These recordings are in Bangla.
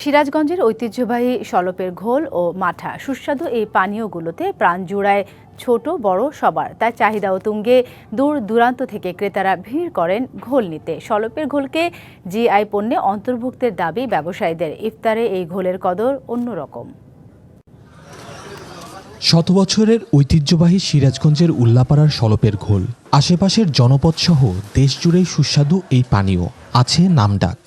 সিরাজগঞ্জের ঐতিহ্যবাহী শলপের ঘোল ও মাঠা সুস্বাদু এই পানীয়গুলোতে প্রাণ জুড়ায় ছোট বড় সবার, তাই চাহিদা ও তুঙ্গে দূর দূরান্ত থেকে ক্রেতারা ভিড় করেন ঘোল নিতে। শলপের ঘোলকে জিআই পণ্যে অন্তর্ভুক্তের দাবি ব্যবসায়ীদের। ইফতারে এই ঘোলের কদর অন্যরকম। শত বছরের ঐতিহ্যবাহী সিরাজগঞ্জের উল্লাপাড়ার শলপের ঘোল, আশেপাশের জনপদসহ দেশজুড়েই সুস্বাদু এই পানীয় আছে নামডাক।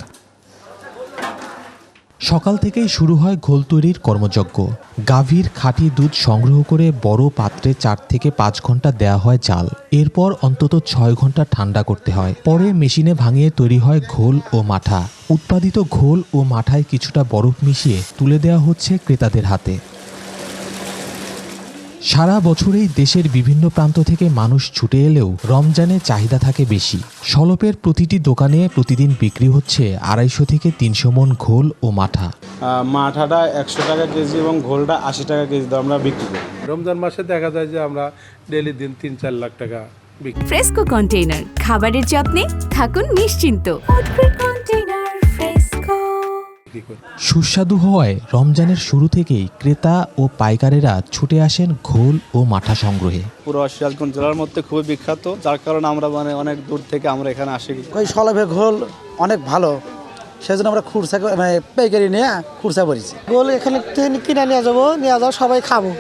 সকাল থেকেই শুরু হয় ঘোল তৈরির কর্মযজ্ঞ। গাভীর খাঁটি দুধ সংগ্রহ করে বড় পাত্রে 4 থেকে 5 ঘন্টা দেয়া হয় জাল। এরপর অন্তত 6 ঘন্টা ঠান্ডা করতে হয়। পরে মেশিনে ভাঙিয়ে তৈরি হয় ঘোল ও মাঠা। উৎপাদিত ঘোল ও মাঠায় কিছুটা বরফ মিশিয়ে তুলে দেওয়া হচ্ছে ক্রেতাদের হাতে। সারা বছরেই দেশের বিভিন্ন প্রান্ত থেকে মানুষ ছুটে এলেও রমজানে চাহিদা থাকে বেশি। শলপের প্রতিটি দোকানে প্রতিদিন বিক্রি হচ্ছে 250 থেকে 300 মণ ঘোল ও মাঠা। মাঠাটা 100 টাকা কেজি এবং ঘোলটা 80 টাকা কেজি আমরা বিক্রি করি। রমজান মাসে দেখা যায় যে আমরা ডেইলি দিন 3-4 লাখ টাকা বিক্রি। ফ্রেস্কো কন্টেইনার, খাবারের যত্নে থাকুন নিশ্চিন্ত। সুস্বাদু হওয়ায় রমজানের শুরু থেকেই ক্রেতা ও পাইকারেরা ছুটে আসেন ঘোল ও মাঠা সংগ্রহে। পুরো সিরাজগঞ্জ জেলার মধ্যে খুবই বিখ্যাত, যার কারণে আমরা অনেক দূর থেকে আমরা এখানে আসি। ওই শলপের ঘোল অনেক ভালো, সেজন্য আমরা খুরসা পাইকারি নিয়ে খুরসা করেছি। গোল এখানে কিনে নিয়ে যাও, সবাই খাবো।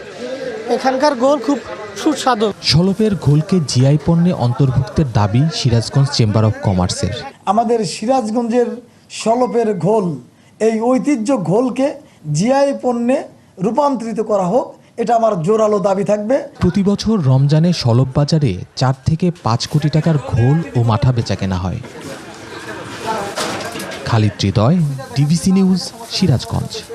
এখানকার গোল খুব সুস্বাদু। শলপের ঘোলকে জিআই পণ্যে অন্তর্ভুক্তের দাবি সিরাজগঞ্জ চেম্বার অব কমার্সের। আমাদের সিরাজগঞ্জের শলপের ঘোল, এই ঐতিহ্য ঘোলকে জিআই পণ্যে রূপান্তরিত করা হোক, এটা আমার জোরালো দাবি থাকবে। প্রতি বছর রমজানে শলপ বাজারে 4 থেকে 5 কোটি টাকার ঘোল ও মাঠা বেচাকেনা হয়। খালিদ হৃদয়, ডিবিসি নিউজ, সিরাজগঞ্জ।